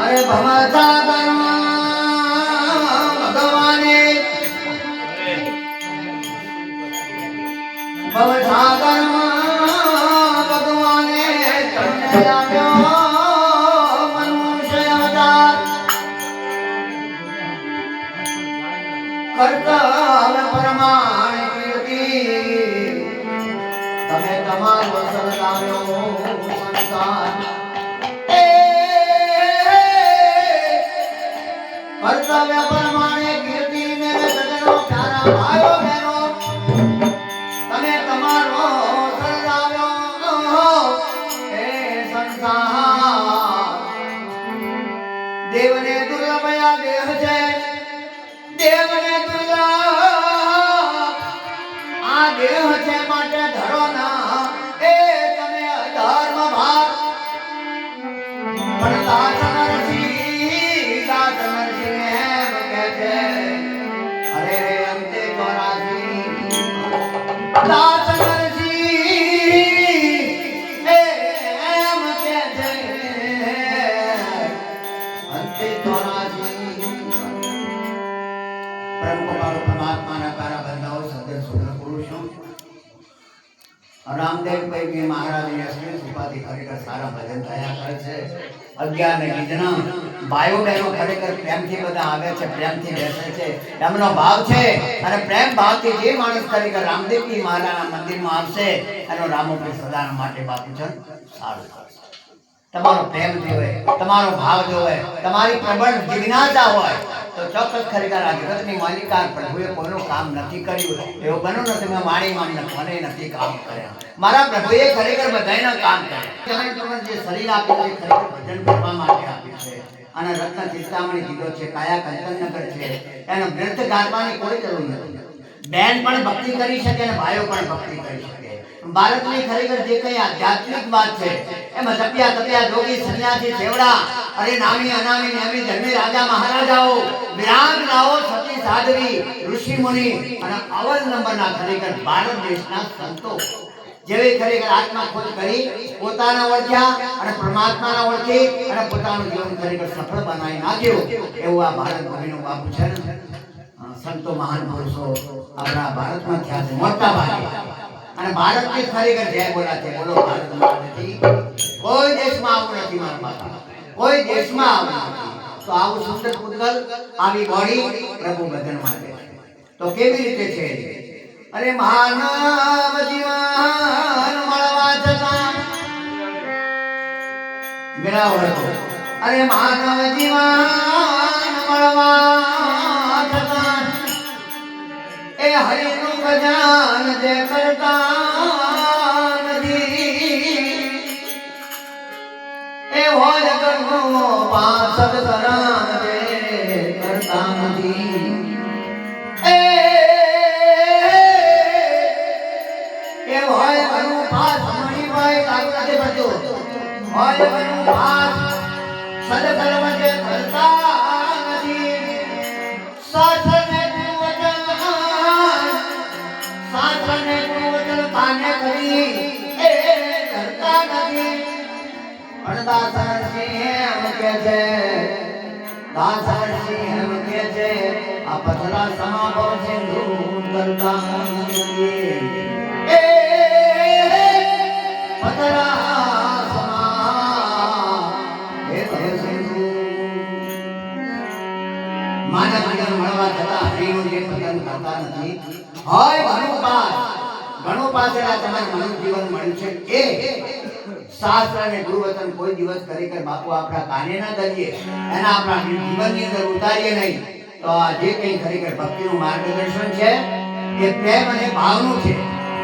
અરે ભવસાગર ભગવાને ભવસાગર ભગવાને તમને આપ્યો મનુષ્ય અવતાર કર્તવ્ય પ્રમાણે કીર્તિ તમે તમારો સલગાવ્યો સંસાર કર્તવ્ય પ્રમાણે કીર્તિ મેરે સજનો પ્યારા ભાઈઓ બહેનો તમે તમારો સલગાવ્યો એ સંસાર દેવને દુર્લભ આ દેહ છે દેવને દુર્લભ આ દેહ છે માટે ધરો ના એ તમે અધર્મ ભાર પણ દાસનરસિંહ એમ કહે છે અરે રે અંતે ચોરાસી દાસનરસિંહ એમ કહે છે અંતે ચોરાસી પરમાત્માના પ્યારા બંધાઓ સદન સુંદર પુરુષો રામદેવ ભાઈ મહારાજની અશ્વિન કૃપાથી ખરેખર સારા ભજન થયા કરે છે 11 ને ગીતના ભાઈઓ બહેનો ખરેખર પ્રેમથી બધા આવે છે પ્રેમથી બેસે છે એમનો ભાવ છે અને પ્રેમ ભાવથી જે માણસ ખરેખર રામદેવજી મહારાજના મંદિરમાં આવશે એનો રામોપી સદાના માટે બાપુ છે સારું કરશે તમારો પ્રેમ જોવે તમારો ભાવ જોવે તમારી પ્રબળ જિજ્ઞાસા હોય તો ચોક્કસ ખરેખર આ જગતની માલિકા પ્રભુએ કોઈનું કામ નથી કર્યું એવું બનો ને તમે મારી મને નથી કામ કર્યા મારા પ્રભુએ ખરેખર બધાયના કામ કર્યા તમે જે શરીર આપ્યું છે ખરેખર ભજન કરવા માટે આપ્યું છે અને રત્ન ચિંતામણી કીધો છે કાયા કંચનનગર છે એનો વ્યર્થ ગારવાની કોઈ જરૂર નથી બેન પણ ભક્તિ કરી શકે અને ભાઈઓ પણ ભક્તિ કરી શકે ભારતની ખરેખર જે કઈ આધ્યાત્મિક વાત છે એમાં તપ્યા તપ્યા જોગી સન્યાસી સેવડા અરે નામી અનામી નેમી ધર્મી રાજા મહારાજાઓ વિરાગરાઓ સતી સાધવી ઋષિ મુનિ અને અવલ નંબરના ખરેખર ભારત દેશના સંતો જેવી ખરેખર આત્મા ખોજ કરી પોતાના ઓળખ્યા અને પરમાત્માના ઓળખી અને પોતાનું જીવન ખરેખર સફળ બનાવી નાખ્યું એવું આ ભારત ભૂમિનું બાપુ છે ને સંતો મહાન પુરુષો આપણા ભારતમાં થયા છે મોટા ભાગે અને ભારતની ખરેખર જય બોલા છે બોલો ભારત માતાજી કોઈ દેશમાં આવું નથી મારા બાપા કોઈ દેશમાં આવું નથી તો આવું સુંદર પૂતગલ આવી બોડી પ્રભુ ભજન માટે તો કેવી રીતે છે અરે માનવ જીવન મળવા છતાં બરાબર અરે માનવ જીવન મળવા છતાં એ હરિનું ભજન જે કરતા નથી એ હોય કરવો પાસદ કરાન જે કરતા નથી એ હોય કરું પાસ મણી ભાઈ કાગળે બધો હોય કરું પાસ સદ કર્મ જે કરતા નથી સાસને સાસને વચન કાને કરી એ કરતા નથી દાસરસિંહ એમ કે છે દાસરસિંહ એમ કે છે આ પથરા સમાગો સિંધુ કરતા નથી એ પથરા સમા એ સિંધુ માનવ જીવન મળવા છતાં હરિનું જે ભજન કરતા નથી હોય ઘણું પાછળ તમારે માનવ જીવન મળ્યું છે એ શાસ્ત્ર અને ગુરુવચન કોઈ દિવસ ખરેખર બાપુ આપણા કાને ના કરીએ એના આપણા જીવનની અંદર ઉતારીએ નહીં તો આ જે કંઈ ખરેખર ભક્તિનું માર્ગદર્શન છે એ પ્રેમ અને ભાવનું છે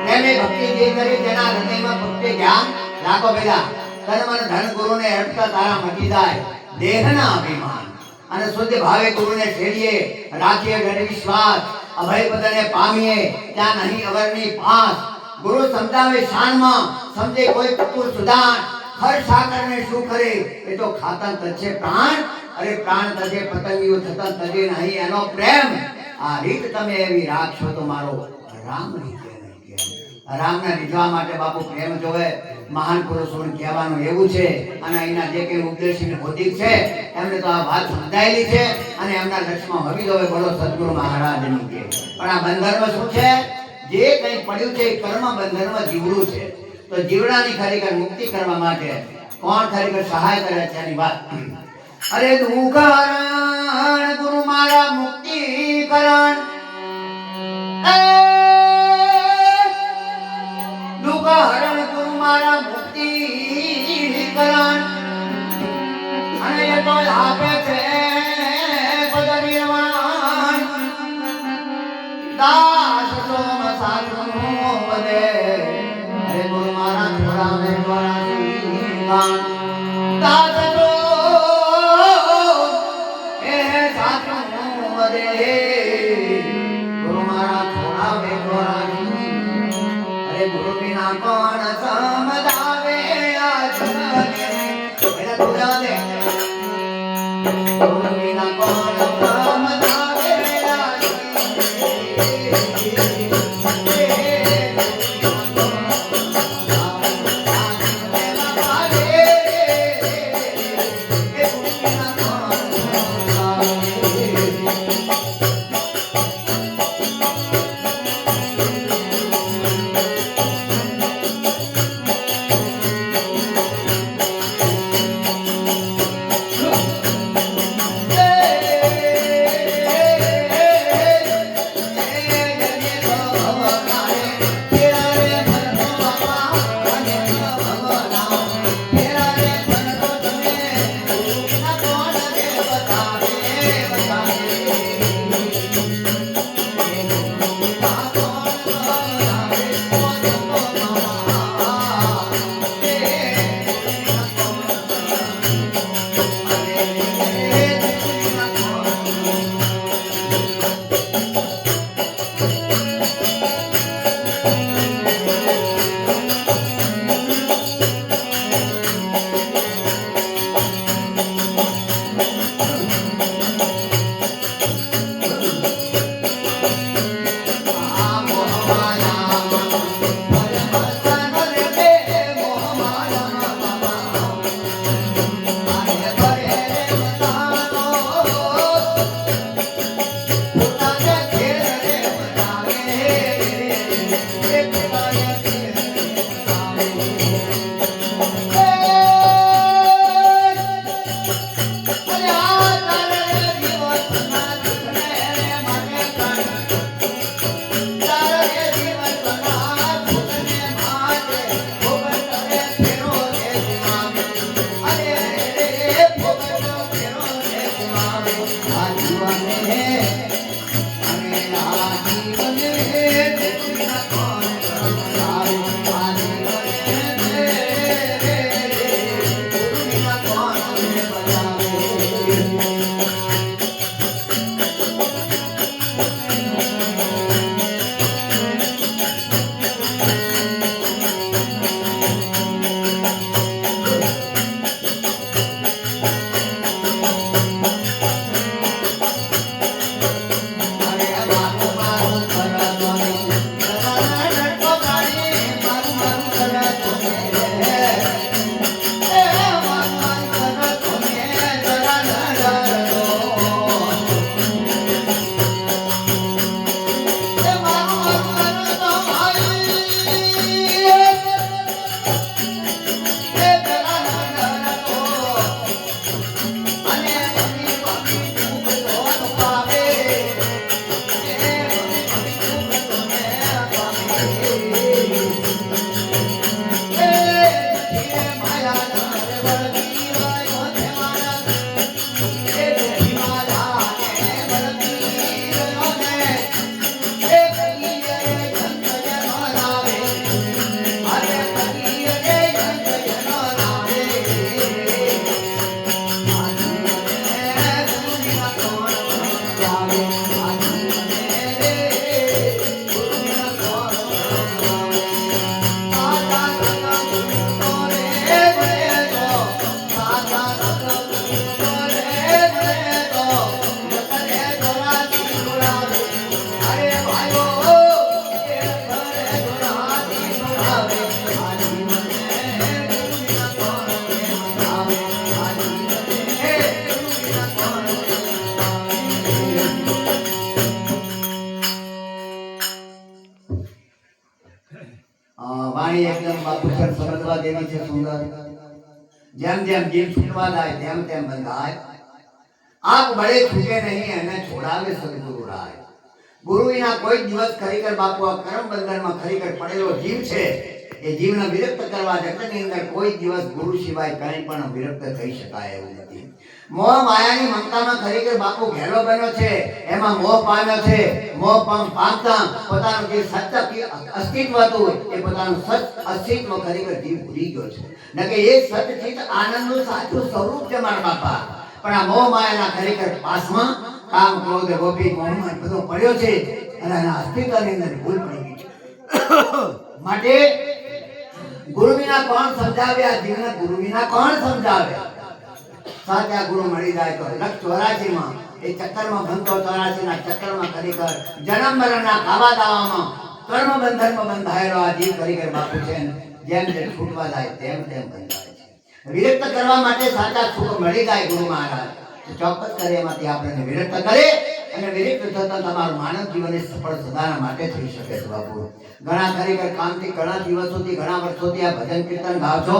પ્રેમ એ ભક્તિ જે કરી તેના હૃદયમાં ભક્તિ ધ્યાન રાખો પેલા તન મન ધન ગુરુને અર્પતા તારા મટી જાય દેહના અભિમાન અને શુદ્ધ ભાવે ગુરુને છેડીએ રાખીએ દૃઢ વિશ્વાસ અભય પદને પામીએ ત્યાં નહીં અવરની પાસ ગુરુ સમજાવે શાનમાં સમજે કોઈ કપૂર સુદાન હર સાગર ને શું કરે એ તો ખાતા તજે પ્રાણ અરે પ્રાણ તજે પતંગીઓ થતા તજે નહીં એનો પ્રેમ આ રીત તમે એવી રાખશો તો મારો રામ રીત રામના રીઝવા માટે બાપુ પ્રેમ જોવે મહાન પુરુષોને કહેવાનું એવું છે અને અહીંના જે કંઈ ઉપદેશી ભૌતિક છે એમને તો આ વાત સમજાયેલી છે અને એમના લક્ષ્યમાં હવી દો બોલો સદગુરુ મહારાજની કે પણ આ બંધનમાં શું છે જે કંઈ પડ્યું છે એ કર્મ બંધનમાં જીવડું છે તો જીવડાની ખરેખર મુક્તિ કરવા માટે કોણ ખરેખર સહાય કરે છે એની વાત અરે દુઃખહરણ ગુરુ મારા મુક્તિ કરણ દુઃખહરણ ગુરુ મારા મુક્તિ કરણ અને એ તો આપે છે પદનિર્વાણ દાસ સોમ સાધુ વધે અરે ગુરુ મારા થોડા મે દ્વારા શ્રીકાન દાસ તો એ સાધુ વધે ગુરુ મારા થોડા મે દ્વારા અરે ગુરુ બિના કોણ સમજાવે આ જગને એના થોડા દે ગુરુ બિના કોણ સમજાવે આ કેવી છે સુંદર. જેમ જેમ જીવ છૂટવા જાય તેમ તેમ બંધાય. આપ બળે છૂટે નહીં એને છોડાવે સદગુરુ રાય. ગુરુ વિના કોઈ દિવસ ખરેખર બાપુ આ કર્મ બંધનમાં ખરેખર પડેલો જીવ છે એ જીવને વિરક્ત કરવા જગતની અંદર કોઈ દિવસ ગુરુ સિવાય કંઈ પણ વિરક્ત થઈ શકાય એવું નથી. મોહ માયાની મમતામાં ખરેખર બાપુ ઘેરો બન્યો છે, એમાં મોહ પામ્યો છે. મોહ પામતા પોતાનું જે સત્ય અસ્તિત્વ હતું એ પોતાનું સત અસ્તિત્વ ખરેખર જીવ ભૂલી ગયો છે. નકે એ સતચિત આનંદનું સાચું સ્વરૂપ છે મારા બાપા. પણ આ મોહ માયાના ખરેખર પાસમાં કામ ક્રોધ ગોપી મોહમાં બધો પડ્યો છે અને આના અસ્તિત્વની અંદર ભૂલ પડી ગઈ છે. માટે ગુરુ વિના કોણ સમજાવે આ જીવને? ગુરુ વિના કોણ સમજાવે? સાચા ગુરુ મળી જાય તો લક્ષ 84 માં એ ચક્કરમાં ભંતો 84 ના ચક્કરમાં ખરેખર જન્મ મરણના ખાવા દાવામાં કર્મ બંધનમાં બંધાયેલો આ જીવ ખરેખર બાપુ છે. જેમ જેમ છૂટવા જાય તેમ તેમ બંધાય છે. વિરક્ત કરવા માટે સાચા સુખ મળી જાય ગુરુ મહારાજ તો ચોક્કસ કરે એમાંથી આપણને વિરક્ત કરે અને વિરક્ત થતા તમારું માનવ જીવન સફળ સદાના માટે થઈ શકે છે બાપુ. ઘણા ખરેખર કામથી ઘણા દિવસોથી ઘણા વર્ષોથી આ ભજન કીર્તન ગાવ છો.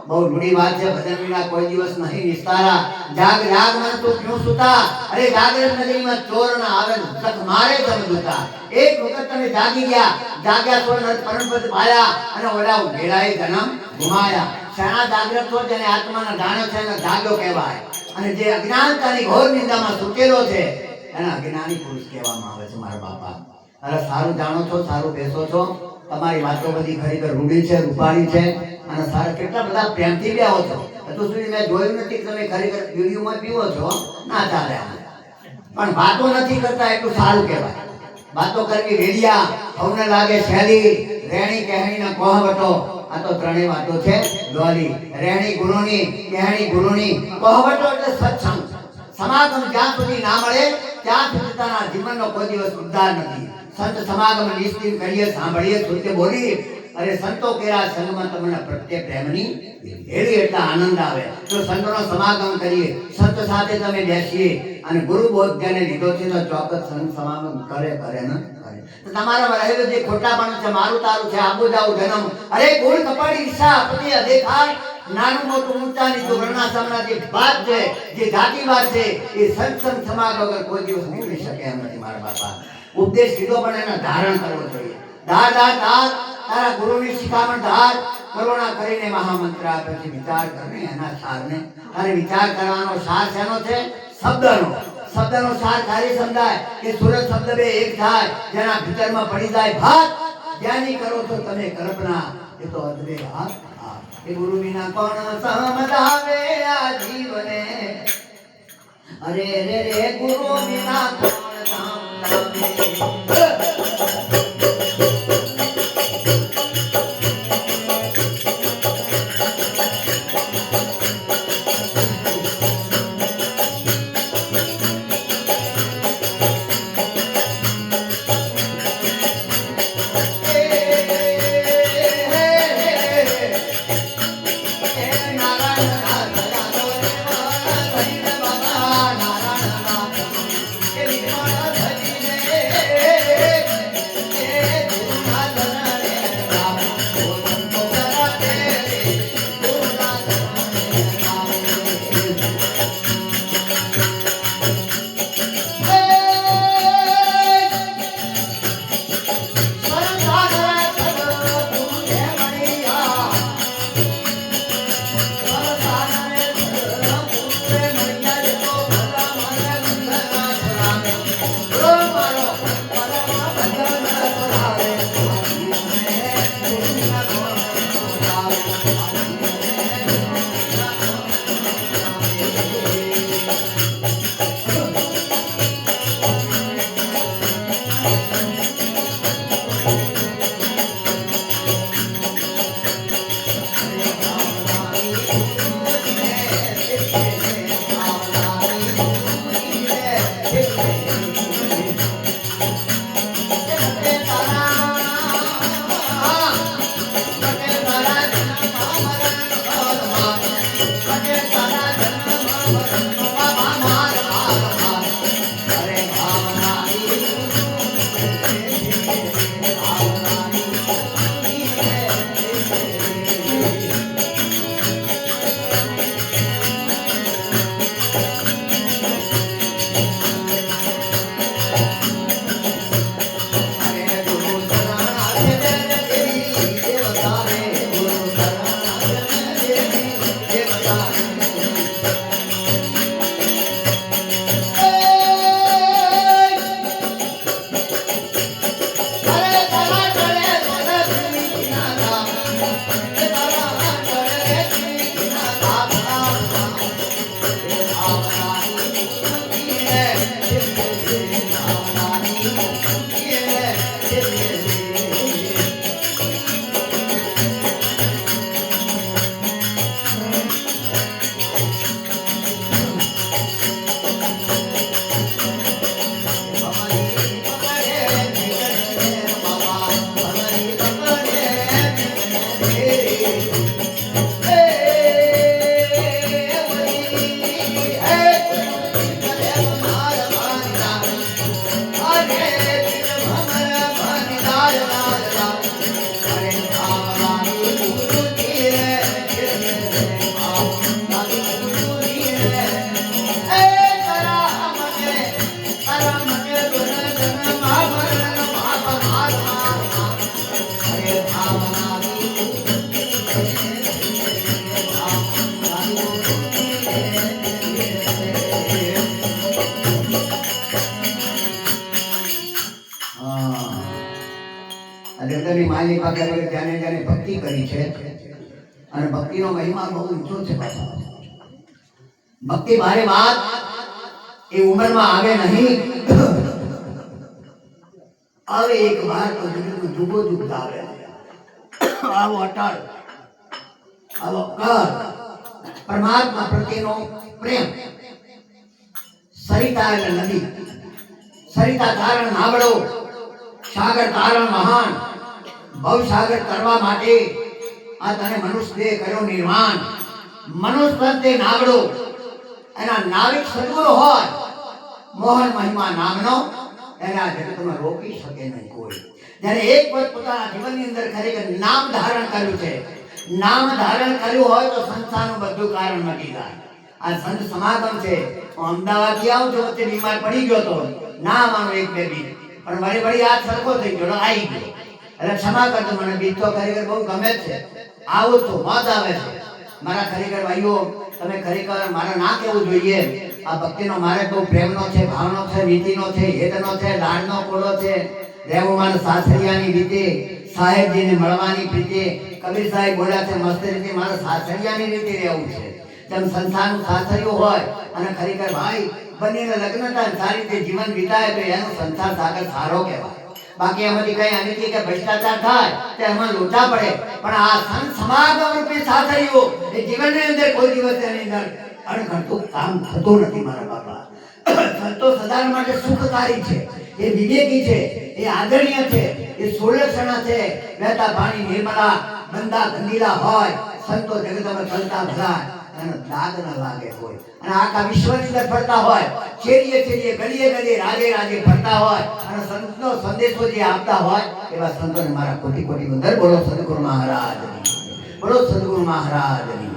બહુ રૂડી વાત છે. ભજન વિના કોઈ દિવસ નહીં નિસ્તારા. જાગ જાગ મન તું ક્યું સુતા? અરે જાગૃત નગરીમાં ચોર ના આવે તક મારે જમ દુતા. એક વખત તમે જાગી ગયા, જાગ્યા તો પરમપદ પાયા અને ઓલા ઉઘેડાએ જન્મ ગુમાયા. શાણા જાગૃત છો જેને આત્માના જાણ્યો છે એને જાગ્યો કહેવાય. અને જે અજ્ઞાનતાની ઘોર નિંદામાં સૂચેલો છે એને અજ્ઞાની પુરુષ કહેવામાં આવે છે મારા બાપા. અરે સારું જાણો છો, સારું બેસો છો. તમારી વાતો બધી ખરેખર રૂડી છે, રૂપાળી છે અને સારા કેટલા બધા પ્રેમથી બેહો છો. હજુ સુધી મેં જોયું નથી કે તમે ખરેખર વિડીયોમાં પીવો છો. ના ચાલે. પણ વાતો નથી કરતા એટલું સારું કહેવાય. વાતો કરવી વેડિયા, સૌને લાગે સહેલી, રેણી કહેણીના કોહવટો. આ તો ત્રણેય વાતો છે લોલી. રેણી ગુરુની, કહેણી ગુરુની, કોહવટો એટલે સત્સંગ. સમાગમ જ્યાં સુધી ના મળે ત્યાં સુધી તારા જીવનનો કોઈ દિવસ ઉદ્ધાર નથી. સંત સમાગમ નિશ્ચિત કરીએ, સાંભળીએ, સુરતે બોલી. અરે સંતો કેરા સંગમાં તમને પ્રત્યે પ્રેમની એવી એટલા આનંદ આવે. તો સંતનો સમાગમ કરીએ, સંત સાથે તમે બેસીએ અને ગુરુ બોધ જેને લીધો છે તો ચોક્કસ સંત સમાગમ કરે કરે ને કરે. તો તમારામાં રહેલું જે ખોટાપણ છે, મારું તારું છે, આબુ જાવું જન્મ, અરે ગોળ કપાડી ઈચ્છા પતિ અદેખાય. નાનું મોટું ઊંચાની તો વર્ણાશ્રમના જે વાત છે, જે જાતિવાદ છે એ સંત સમાગમ વગર કોઈ દિવસ નીકળી શકે એમ નથી મારા બાપા. ઉપદેશ લીધો પણ એને ધારણ કરવો જોઈએ. ધાર ધાર ધાર તારા ગુરુની શિખામણ ધાર. કરુણા કરીને મહામંત્ર આપે છે. વિચાર કરીને એના સારને અને વિચાર કરવાનો સાર શેનો છે? શબ્દનો. શબ્દનો સાર ખાલી સમજાય કે સુરત શબ્દ બે એક થાય, જેના ભીતરમાં પડી જાય ભાત. જ્ઞાની કરો છો તમે કલ્પના, એ તો અદરે હાથ. એ ગુરુ વિના કોણ સમજાવે આ જીવને? અરે રે રે ગુરુ વિના કોણ સમજાવે? જગતની માની પાસે જાણે જાણે ભક્તિ કરી છે અને ભક્તિનો મહિમા બહુ ઊંચો છે બાપા. ભક્તિ ભારે વાત એ ઉંમરમાં આવે નહીં, આવે એક વાર તો જગતનું જુગો જુગ આવે. આવો અટળ, આવો કર પરમાત્મા પ્રત્યેનો પ્રેમ. સરિતા એટલે નદી, સરિતા તારણ નાવડો, સાગર તારણ મહાન. ભવસાગર તરવા માટે આ તને મનુષ્ય દેહ કર્યો નિર્માણ. મનુષ્ય પ્રત્યે નાવડો, એના નાવિક સદગુરુ હોય મોહન મહિમા નામનો, એને આ જગતમાં રોકી શકે નહીં કોઈ. જ્યારે એક વખત પોતાના જીવનની અંદર ખરેખર નામ ધારણ કર્યું છે, નામ ધારણ કર્યું હોય તો સંસારનું બધું કારણ મટી જાય. આ સંત સમાગમ છે. હું અમદાવાદથી આવું છું, વચ્ચે બીમાર પડી ગયો તો ના માનો એક બે બીજ, પણ વળી વળી આ સરખો થઈ ગયો, આવી ગયો. એટલે ક્ષમા કરજો, મને બીજ તો ખરેખર બહુ ગમે છે. આવું તો મોત આવે છે મારા ખરેખર ભાઈઓ. તમે ખરેખર મારે ના કહેવું જોઈએ. આ ભક્તિનો મારે બહુ પ્રેમનો છે, ભાવનો છે, નીતિનો છે, હેતનો છે, લાડનો કોડો છે. રહેવું મારા સાસરિયાની રીતે, સાહેબજીને મળવાની પ્રીતે. કબીર સાહેબ બોલ્યા છે મસ્ત રીતે, મારા સાસરિયાની રીતે રહેવું છે. જેમ સંસારનું સાસરિયું હોય અને ખરેખર ભાઈ બંનેને લગ્ન થાય સારી રીતે જીવન વિતાય તો એનો સંસાર સાગર સારો કહેવાય. બાકી એમાંથી કઈ અનિતિ કે ભ્રષ્ટાચાર થાય તો એમાં લોચા પડે. પણ આ સંત સમાગમ રૂપી સાસરિયું એ જીવનની અંદર કોઈ દિવસ એની અંદર અણઘડતું કામ થતું નથી મારા બાપા. સંતો સદાર માટે સુખકારી છે, એ વિવેકી છે, એ આદરણીય છે, એ સોળક્ષણા છે. વહેતા પાણી નિર્મળા, બંદા ગંદીલા હોય સંતો જગતમાં ચલતા ભલા, એનો દાગ ન લાગે કોઈ. અને આખા વિશ્વની અંદર ફરતા હોય, શેરીએ શેરીએ, ગલીએ ગલીએ, રાજે રાજે ફરતા હોય અને સંતનો સંદેશો જે આપતા હોય એવા સંતોને મારા કોટી કોટી વંદન. બોલો સદગુરુ મહારાજની, બોલો સદગુરુ મહારાજની.